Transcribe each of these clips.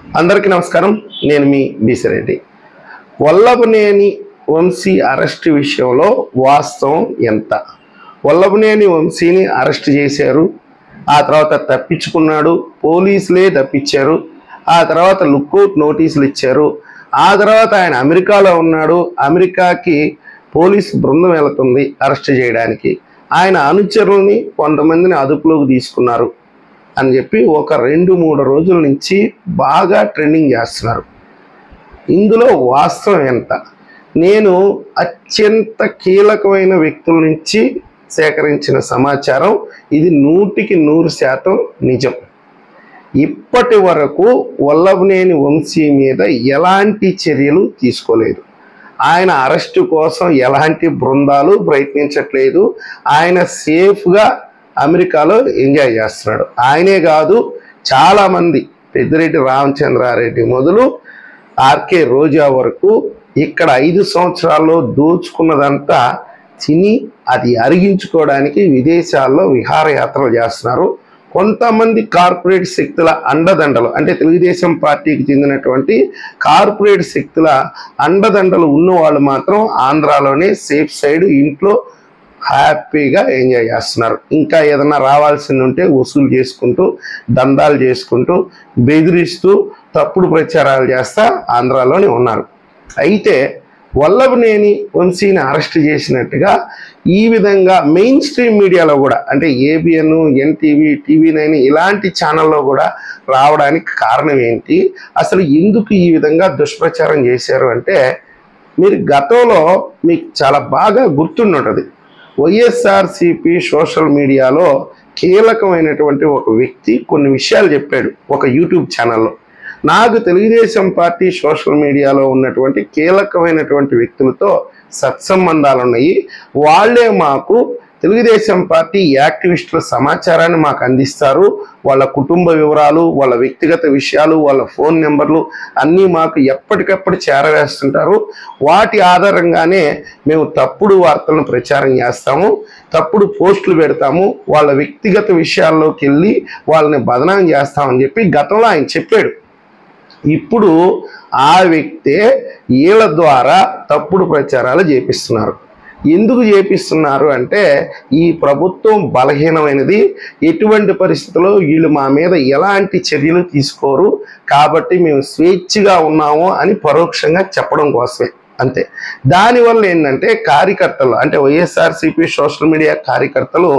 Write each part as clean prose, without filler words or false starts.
అందరికీ నమస్కారం. నేను మీ బీసిరెడ్డి. వల్లభనేని వంశీ అరెస్ట్ విషయంలో వాస్తవం ఎంత? వల్లభనేని వంశీని అరెస్ట్ చేశారు, ఆ తర్వాత తప్పించుకున్నాడు, పోలీసులే తప్పించారు, ఆ తర్వాత లుక్అవుట్ నోటీసులు ఇచ్చారు, ఆ తర్వాత ఆయన అమెరికాలో ఉన్నాడు, అమెరికాకి పోలీసు బృందం వెళుతుంది అరెస్ట్ చేయడానికి, ఆయన అనుచరుల్ని కొంతమందిని అదుపులోకి తీసుకున్నారు అని చెప్పి ఒక 2-3 రోజుల నుంచి బాగా ట్రెండింగ్ చేస్తున్నారు. ఇందులో వాస్తవం ఎంత? నేను అత్యంత కీలకమైన వ్యక్తుల నుంచి సేకరించిన సమాచారం, ఇది 100% నిజం. ఇప్పటి వరకు వల్లభనేని వంశీ మీద ఎలాంటి చర్యలు తీసుకోలేదు. ఆయన అరెస్టు కోసం ఎలాంటి బృందాలు ప్రయత్నించట్లేదు. ఆయన సేఫ్గా అమెరికాలో ఎంజాయ్ చేస్తున్నాడు. ఆయనే కాదు, చాలామంది పెద్దిరెడ్డి రామచంద్రారెడ్డి మొదలు ఆర్కే రోజా వరకు ఇక్కడ 5 సంవత్సరాల్లో దోచుకున్నదంతా తిని అది అరిగించుకోవడానికి విదేశాల్లో విహారయాత్రలు చేస్తున్నారు. కొంతమంది కార్పొరేట్ శక్తుల అండదండలు, అంటే తెలుగుదేశం పార్టీకి చెందినటువంటి కార్పొరేట్ శక్తుల అండదండలు ఉన్నవాళ్ళు మాత్రం ఆంధ్రాలోనే సేఫ్ సైడ్ ఇంట్లో హ్యాపీగా ఎంజాయ్ చేస్తున్నారు. ఇంకా ఏదన్నా రావాల్సింది ఉంటే వసూలు చేసుకుంటూ, దందాలు చేసుకుంటూ, బెదిరిస్తూ, తప్పుడు ప్రచారాలు చేస్తా ఆంధ్రాలోనే ఉన్నారు. అయితే వల్లభనేని వంశీని అరెస్ట్ చేసినట్టుగా ఈ విధంగా మెయిన్ స్ట్రీమ్ మీడియాలో కూడా, అంటే ఏబిఎన్, ఎన్టీవీ, టీవీ9 ఇలాంటి ఛానల్లో కూడా రావడానికి కారణం ఏంటి? అసలు ఎందుకు ఈ విధంగా దుష్ప్రచారం చేశారు అంటే, మీరు గతంలో మీకు చాలా బాగా గుర్తుంటుంది. వైఎస్ఆర్సిపి సోషల్ మీడియాలో కీలకమైనటువంటి ఒక వ్యక్తి కొన్ని విషయాలు చెప్పాడు ఒక యూట్యూబ్ ఛానల్లో. నాకు తెలుగుదేశం పార్టీ సోషల్ మీడియాలో ఉన్నటువంటి కీలకమైనటువంటి వ్యక్తులతో సత్సంబంధాలు ఉన్నాయి, వాళ్ళే మాకు తెలుగుదేశం పార్టీ యాక్టివిస్టుల సమాచారాన్ని మాకు అందిస్తారు, వాళ్ళ కుటుంబ వివరాలు, వాళ్ళ వ్యక్తిగత విషయాలు, వాళ్ళ ఫోన్ నెంబర్లు అన్నీ మాకు ఎప్పటికప్పుడు చేరవేస్తుంటారు. వాటి ఆధారంగానే మేము తప్పుడు వార్తలను ప్రచారం చేస్తాము, తప్పుడు పోస్టులు పెడతాము, వాళ్ళ వ్యక్తిగత విషయాల్లోకి వెళ్ళి వాళ్ళని బదనాం చేస్తామని చెప్పి గతంలో ఆయన చెప్పాడు. ఇప్పుడు ఆ వ్యక్తే వీళ్ళ ద్వారా తప్పుడు ప్రచారాలు చేపిస్తున్నారు. ఎందుకు చేపిస్తున్నారు అంటే, ఈ ప్రభుత్వం బలహీనమైనది, ఎటువంటి పరిస్థితుల్లో వీళ్ళు మా మీద ఎలాంటి చర్యలు తీసుకోరు, కాబట్టి మేము స్వేచ్ఛగా ఉన్నాము అని పరోక్షంగా చెప్పడం కోసమే, అంతే. దానివల్ల ఏంటంటే కార్యకర్తలు, అంటే వైఎస్ఆర్సిపి సోషల్ మీడియా కార్యకర్తలు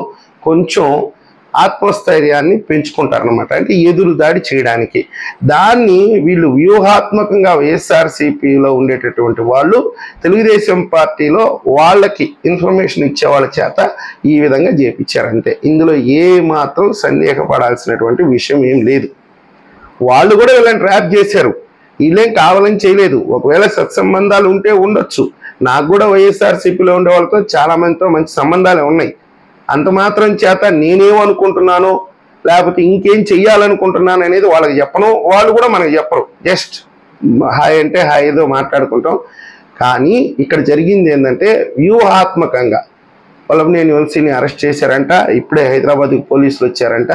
కొంచెం ఆత్మస్థైర్యాన్ని పెంచుకుంటారనమాట, అంటే ఎదురు దాడి చేయడానికి. దాన్ని వీళ్ళు వ్యూహాత్మకంగా వైఎస్ఆర్సిపిలో ఉండేటటువంటి వాళ్ళు తెలుగుదేశం పార్టీలో వాళ్ళకి ఇన్ఫర్మేషన్ ఇచ్చే వాళ్ళ చేత ఈ విధంగా చేపించారు, అంతే. ఇందులో ఏ మాత్రం సందేహపడాల్సినటువంటి విషయం ఏం లేదు. వాళ్ళు కూడా వీళ్ళని ట్రాప్ చేశారు, వీళ్ళేం కావాలని చేయలేదు. ఒకవేళ సత్సంబంధాలు ఉంటే ఉండొచ్చు. నాకు కూడా వైఎస్ఆర్సిపిలో ఉండే వాళ్ళతో చాలామందితో మంచి సంబంధాలే ఉన్నాయి. అంత మాత్రం చేత నేనేమనుకుంటున్నాను, లేకపోతే ఇంకేం చెయ్యాలనుకుంటున్నాను అనేది వాళ్ళకి చెప్పను, వాళ్ళు కూడా మనకి చెప్పరు. జస్ట్ హాయ్ అంటే హాయ్ ఏదో మాట్లాడుకుంటాం. కానీ ఇక్కడ జరిగింది ఏంటంటే, వ్యూహాత్మకంగా వల్లభనేని వంశీని అరెస్ట్ చేశారంట, ఇప్పుడే హైదరాబాద్కి పోలీసులు వచ్చారంట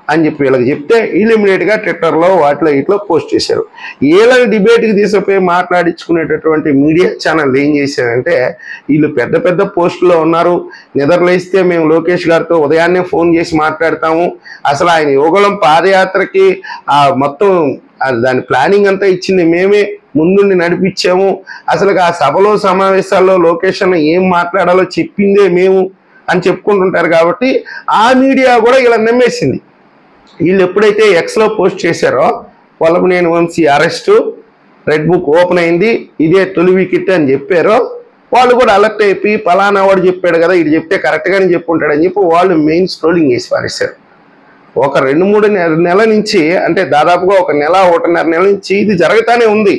అని చెప్పి వీళ్ళకి చెప్తే వీళ్ళు ఇమీడియట్గా ట్విట్టర్లో వాటిలో ఇట్లా పోస్ట్ చేశారు. వీళ్ళని డిబేట్కి తీసుకుపోయి మాట్లాడించుకునేటటువంటి మీడియా ఛానల్ ఏం చేశారంటే, వీళ్ళు పెద్ద పెద్ద పోస్టులో ఉన్నారు, నిద్రలేస్తే మేము లోకేష్ గారితో ఉదయాన్నే ఫోన్ చేసి మాట్లాడతాము, అసలు ఆయన యువగళం పాదయాత్రకి మొత్తం దాని ప్లానింగ్ అంతా ఇచ్చింది మేమే, ముందుండి నడిపించాము, అసలు ఆ సభలో సమావేశాల్లో లోకేష్ అన్న ఏం మాట్లాడాలో చెప్పిందే మేము అని చెప్పుకుంటుంటారు. కాబట్టి ఆ మీడియా కూడా ఇలా నమ్మేసింది. వీళ్ళు ఎప్పుడైతే ఎక్స్లో పోస్ట్ చేశారో Vallabhaneni Vamsi arrest, red book open అయింది, ఇదే తొలి వికెట్ అని చెప్పారో, వాళ్ళు కూడా అలర్ట్ అయిపోయి పలానా వాడు చెప్పాడు కదా, ఇది చెప్తే కరెక్ట్గానే చెప్పుంటాడని చెప్పి వాళ్ళు మెయిన్ స్క్రోలింగ్ చేసి పారేశారు. ఒక 2-3 నెలల నుంచి, అంటే దాదాపుగా 1 నెల 1.5 నెలల నుంచి ఇది జరుగుతూనే ఉంది.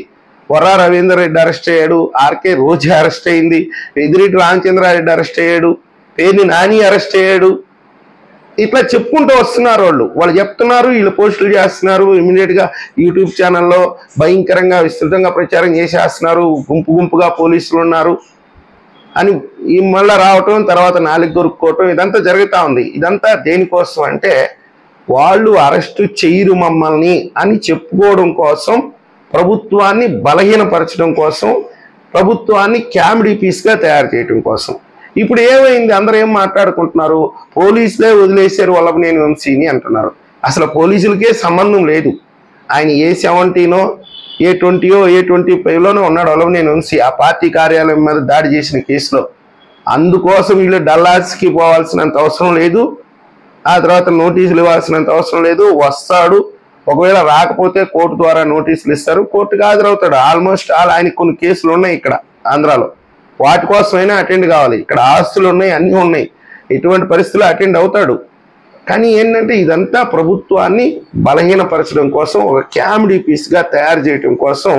వర్రా రవీందర్ రెడ్డి అరెస్ట్ అయ్యాడు, ఆర్కే రోజా అరెస్ట్ అయింది, పెద్దిరెడ్డి రామచంద్రారెడ్డి అరెస్ట్ అయ్యాడు, పేర్ని నాని అరెస్ట్ అయ్యాడు. ఇట్లా చెప్పుకుంటూ వస్తున్నారు. వాళ్ళు చెప్తున్నారు, వీళ్ళు పోస్టులు చేస్తున్నారు, ఇమీడియట్గా యూట్యూబ్ ఛానల్లో భయంకరంగా విస్తృతంగా ప్రచారం చేసేస్తున్నారు, గుంపుగా పోలీసులు ఉన్నారు అని మళ్ళీ రావటం, తర్వాత నాలుగు దొరుకుకోవటం, ఇదంతా జరుగుతూ ఉంది. ఇదంతా దేనికోసం అంటే, వాళ్ళు అరెస్టు చేయరు మమ్మల్ని అని చెప్పుకోవడం కోసం, ప్రభుత్వాన్ని బలహీనపరచడం కోసం, ప్రభుత్వాన్ని కామెడీ పీస్గా తయారు చేయడం కోసం. ఇప్పుడు ఏమైంది? అందరూ ఏం మాట్లాడుకుంటున్నారు? పోలీసులే వదిలేశారు వల్లభనేని వంశీని అంటున్నారు. అసలు పోలీసులకే సంబంధం లేదు. ఆయన A17 A20 A25లోనే ఉన్నాడు వల్లభనేని వంశీ, ఆ పార్టీ కార్యాలయం మీద దాడి చేసిన కేసులో. అందుకోసం వీళ్ళు డల్లాస్కి పోవాల్సినంత అవసరం లేదు, ఆ తర్వాత నోటీసులు ఇవ్వాల్సినంత అవసరం లేదు. వస్తాడు, ఒకవేళ రాకపోతే కోర్టు ద్వారా నోటీసులు ఇస్తారు, కోర్టుకు హాజరవుతాడు. ఆల్మోస్ట్ ఆయనకు కొన్ని కేసులు ఉన్నాయి ఇక్కడ ఆంధ్రాలో, వాటి కోసమైనా అటెండ్ కావాలి. ఇక్కడ ఆస్తులు ఉన్నాయి, అన్నీ ఉన్నాయి, ఎటువంటి పరిస్థితుల్లో అటెండ్ అవుతాడు. కానీ ఏంటంటే ఇదంతా ప్రభుత్వాన్ని బలహీనపరచడం కోసం, ఒక కామెడీ పీస్గా తయారు చేయడం కోసం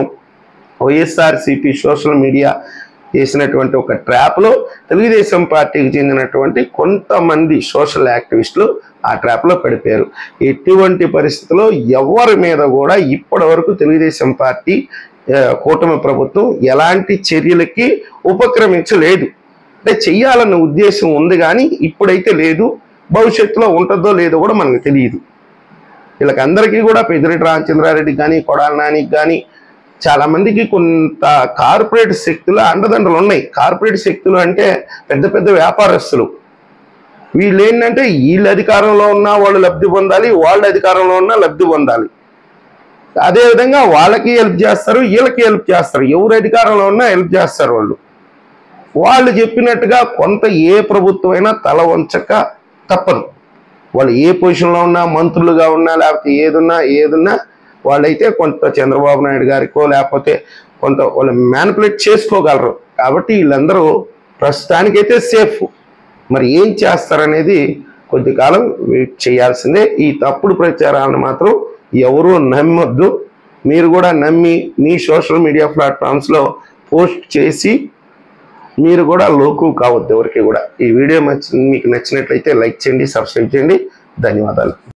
వైఎస్ఆర్సీపీ సోషల్ మీడియా చేసినటువంటి ఒక ట్రాప్లో తెలుగుదేశం పార్టీకి చెందినటువంటి కొంతమంది సోషల్ యాక్టివిస్టులు ఆ ట్రాప్లో పడిపోయారు. ఎటువంటి పరిస్థితుల్లో ఎవరి మీద కూడా ఇప్పటి వరకు తెలుగుదేశం పార్టీ కూటమి ప్రభుత్వం ఎలాంటి చర్యలకి ఉపక్రమించలేదు. అంటే చెయ్యాలన్న ఉద్దేశం ఉంది కానీ ఇప్పుడైతే లేదు. భవిష్యత్తులో ఉంటుందో లేదో కూడా మనకు తెలియదు. వీళ్ళకందరికీ కూడా పెద్దిరెడ్డి రామచంద్రారెడ్డికి కానీ, కొడాలి నానికి కానీ, చాలా మందికి కొంత కార్పొరేట్ శక్తులు అండదండలు ఉన్నాయి. కార్పొరేట్ శక్తులు అంటే పెద్ద పెద్ద వ్యాపారస్తులు. వీళ్ళు ఏంటంటే వీళ్ళు అధికారంలో ఉన్నా వాళ్ళు లబ్ధి పొందాలి, వాళ్ళు అధికారంలో ఉన్నా లబ్ధి పొందాలి. అదేవిధంగా వాళ్ళకి హెల్ప్ చేస్తారు, వీళ్ళకి హెల్ప్ చేస్తారు. ఎవరు అధికారంలో ఉన్నా హెల్ప్ చేస్తారు. వాళ్ళు చెప్పినట్టుగా కొంత ఏ ప్రభుత్వం అయినా తల వంచక తప్పదు. వాళ్ళు ఏ పొజిషన్లో ఉన్నా, మంత్రులుగా ఉన్నా, లేకపోతే ఏదున్నా వాళ్ళైతే కొంత చంద్రబాబు నాయుడు గారికో లేకపోతే కొంత వాళ్ళు మ్యానిపులేట్ చేసుకోగలరు. కాబట్టి వీళ్ళందరూ ప్రస్తుతానికైతే సేఫ్. మరి ఏం చేస్తారనేది కొద్ది కాలం వెయిట్ చేయాల్సిందే. ఈ తప్పుడు ప్రచారాలను మాత్రం ఎవరూ నమ్మొద్దు. మీరు కూడా నమ్మి మీ సోషల్ మీడియా ప్లాట్ఫామ్స్లో పోస్ట్ చేసి మీరు కూడా లోకు కావద్దు ఎవరికి కూడా. ఈ వీడియో మీకు నచ్చినట్లయితే లైక్ చేయండి, సబ్స్క్రైబ్ చేయండి. ధన్యవాదాలు.